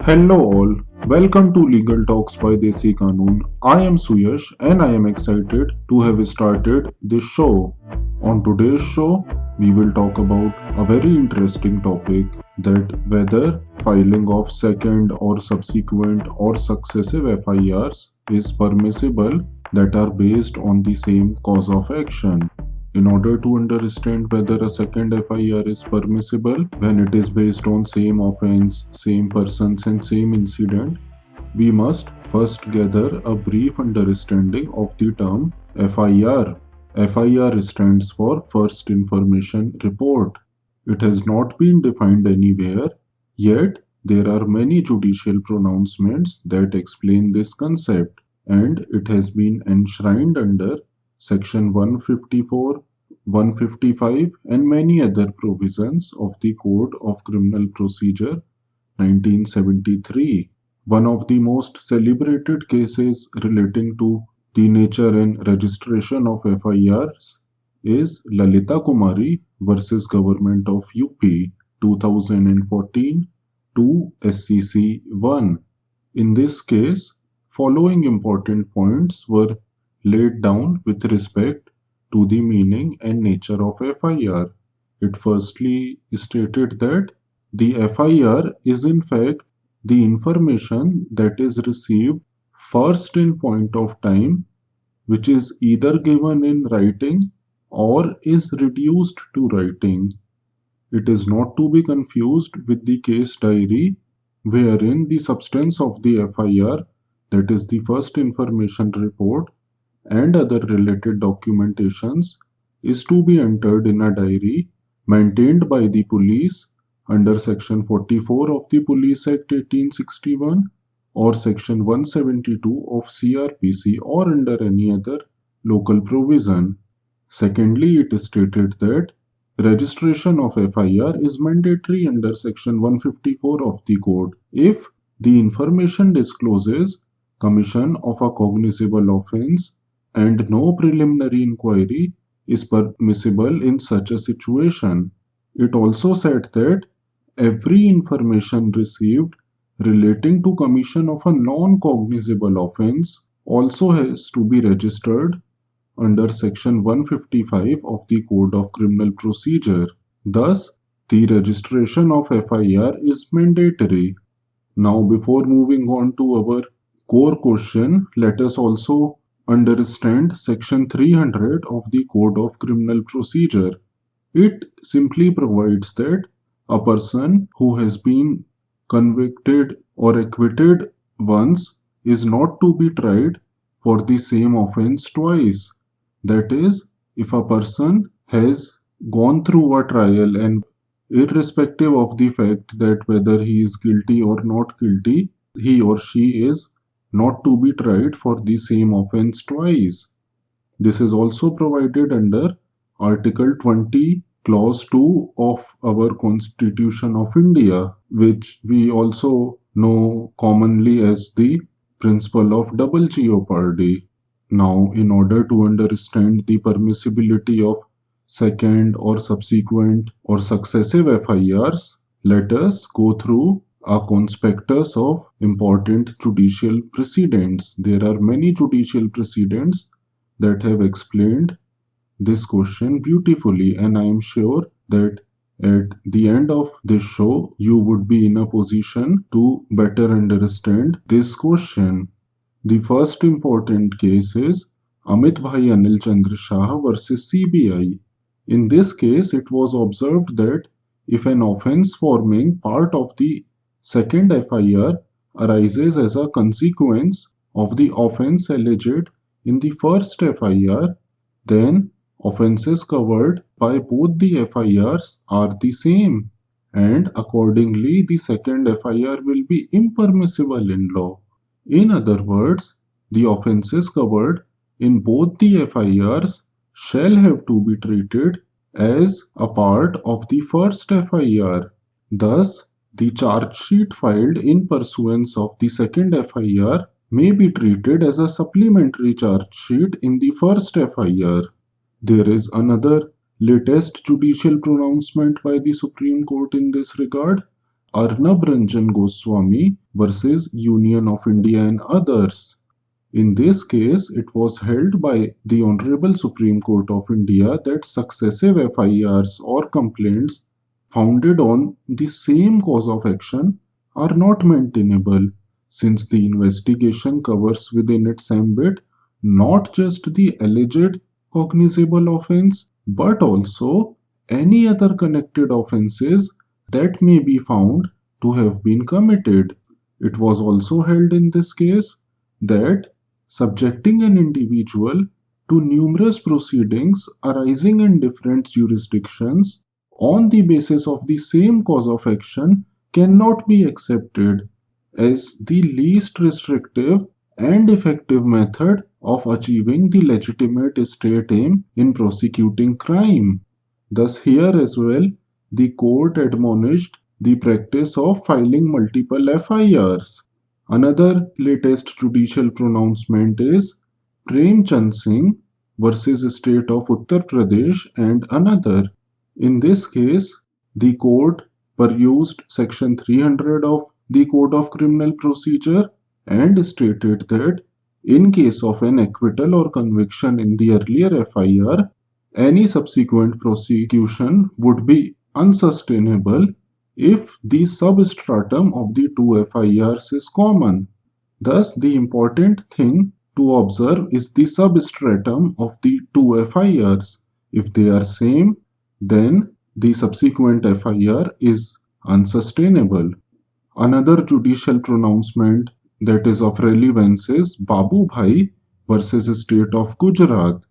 Hello all, welcome to Legal Talks by Desi Kanun. I am Suyash and I am excited to have started this show. On today's show, we will talk about a very interesting topic that whether filing of second or subsequent or successive FIRs is permissible that are based on the same cause of action. In order to understand whether a second FIR is permissible when it is based on same offense, same persons and same incident, we must first gather a brief understanding of the term FIR. FIR stands for First Information Report. It has not been defined anywhere, yet there are many judicial pronouncements that explain this concept, and it has been enshrined under Section 154, 155 and many other provisions of the Code of Criminal Procedure 1973. One of the most celebrated cases relating to the nature and registration of FIRs is Lalita Kumari versus Government of UP 2014 to SCC 1. In this case, following important points were laid down with respect to the meaning and nature of FIR. It firstly stated that the FIR is in fact the information that is received first in point of time, which is either given in writing or is reduced to writing. It is not to be confused with the case diary, wherein the substance of the FIR, that is the first information report, and other related documentations is to be entered in a diary maintained by the police under Section 44 of the Police Act 1861 or Section 172 of CRPC or under any other local provision. Secondly, it is stated that registration of FIR is mandatory under Section 154 of the Code if the information discloses commission of a cognizable offence and no preliminary inquiry is permissible in such a situation. It also said that every information received relating to commission of a non-cognizable offence also has to be registered under Section 155 of the Code of Criminal Procedure. Thus, the registration of FIR is mandatory. Now, before moving on to our core question, let us also understand Section 300 of the Code of Criminal Procedure. It simply provides that a person who has been convicted or acquitted once is not to be tried for the same offense twice. That is, if a person has gone through a trial and irrespective of the fact that whether he is guilty or not guilty, he or she is not to be tried for the same offense twice. This is also provided under Article 20, Clause 2 of our Constitution of India, which we also know commonly as the principle of double jeopardy. Now, in order to understand the permissibility of second or subsequent or successive FIRs, let us go through a conspectus of important judicial precedents. There are many judicial precedents that have explained this question beautifully, and I am sure that at the end of this show, you would be in a position to better understand this question. The first important case is Amit Bhai Anil Chandra Shah versus CBI. In this case, it was observed that if an offense forming part of the second FIR arises as a consequence of the offense alleged in the first FIR, then offenses covered by both the FIRs are the same, and accordingly the second FIR will be impermissible in law. In other words, the offenses covered in both the FIRs shall have to be treated as a part of the first FIR. Thus, the charge sheet filed in pursuance of the second FIR may be treated as a supplementary charge sheet in the first FIR. There is another latest judicial pronouncement by the Supreme Court in this regard, Arnab Ranjan Goswami versus Union of India and others. In this case, it was held by the Honorable Supreme Court of India that successive FIRs or complaints founded on the same cause of action are not maintainable, since the investigation covers within its ambit not just the alleged cognizable offence but also any other connected offences that may be found to have been committed. It was also held in this case that subjecting an individual to numerous proceedings arising in different jurisdictions on the basis of the same cause of action cannot be accepted as the least restrictive and effective method of achieving the legitimate state aim in prosecuting crime. Thus, here as well, the court admonished the practice of filing multiple FIRs. Another latest judicial pronouncement is Prem Chand Singh versus State of Uttar Pradesh and another. In this case, the court perused Section 300 of the Code of Criminal Procedure and stated that in case of an acquittal or conviction in the earlier FIR, any subsequent prosecution would be unsustainable if the substratum of the two FIRs is common. Thus, the important thing to observe is the substratum of the two FIRs. If they are same, then the subsequent FIR is unsustainable. Another judicial pronouncement that is of relevance is Babu Bhai versus State of Gujarat.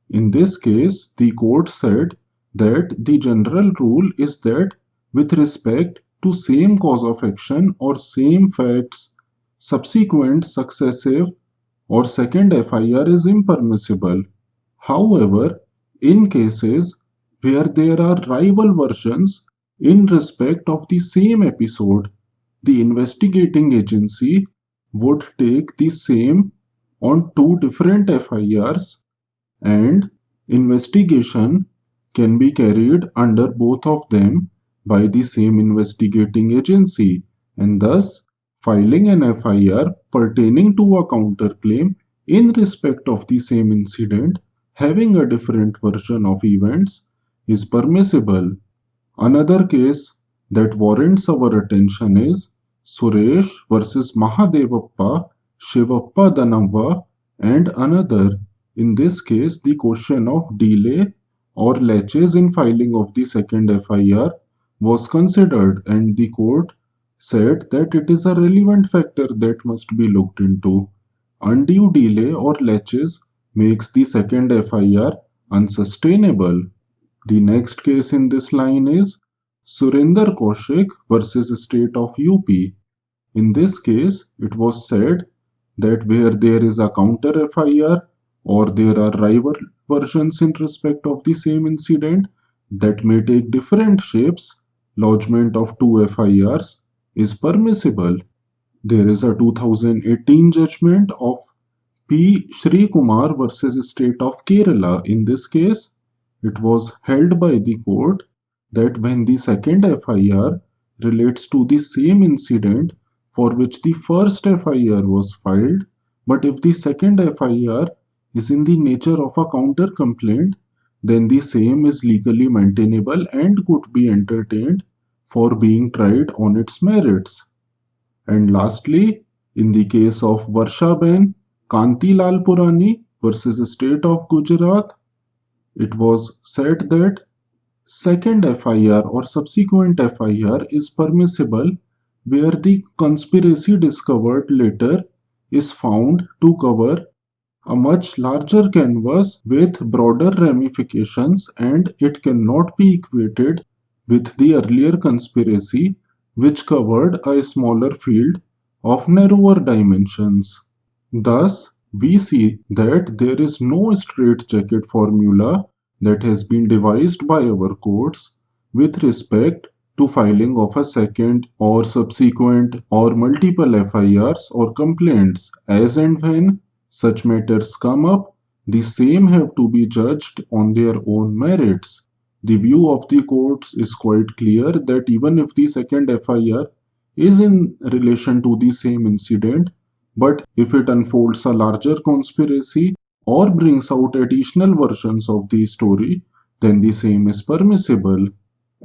In this case, the court said that the general rule is that with respect to same cause of action or same facts, subsequent, successive, or second FIR is impermissible. However, in cases where there are rival versions in respect of the same episode, the investigating agency would take the same on two different FIRs and investigation can be carried under both of them by the same investigating agency, and thus filing an FIR pertaining to a counterclaim in respect of the same incident having a different version of events is permissible. Another case that warrants our attention is Suresh versus Mahadevappa, Shivappa Danava, and another. In this case, the question of delay or laches in filing of the second FIR was considered, and the court said that it is a relevant factor that must be looked into. Undue delay or laches makes the second FIR unsustainable. The next case in this line is Surinder Kaushik versus State of UP. In this case, it was said that where there is a counter FIR or there are rival versions in respect of the same incident that may take different shapes, lodgement of two FIRs is permissible. There is a 2018 judgment of P. Shri Kumar versus State of Kerala. In this case, it was held by the court that when the second FIR relates to the same incident for which the first FIR was filed, but if the second FIR is in the nature of a counter complaint, then the same is legally maintainable and could be entertained for being tried on its merits. And lastly, in the case of Varshaben Kantilal Purani versus State of Gujarat, it was said that second FIR or subsequent FIR is permissible where the conspiracy discovered later is found to cover a much larger canvas with broader ramifications, and it cannot be equated with the earlier conspiracy which covered a smaller field of narrower dimensions. Thus, we see that there is no straitjacket formula that has been devised by our courts with respect to filing of a second or subsequent or multiple FIRs or complaints. As and when such matters come up, the same have to be judged on their own merits. The view of the courts is quite clear that even if the second FIR is in relation to the same incident, but if it unfolds a larger conspiracy or brings out additional versions of the story, then the same is permissible.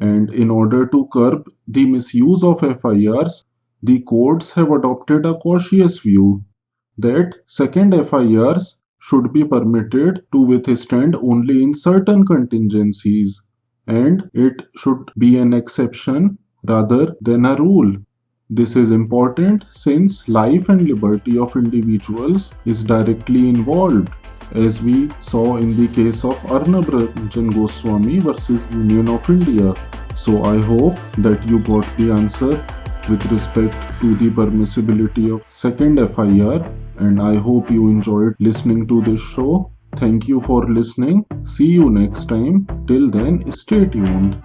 And in order to curb the misuse of FIRs, the courts have adopted a cautious view that second FIRs should be permitted to withstand only in certain contingencies, and it should be an exception rather than a rule. This is important since life and liberty of individuals is directly involved, as we saw in the case of Arnab Ranjan Goswami versus Union of India. So I hope that you got the answer with respect to the permissibility of second FIR, and I hope you enjoyed listening to this show. Thank you for listening. See you next time. Till then, stay tuned.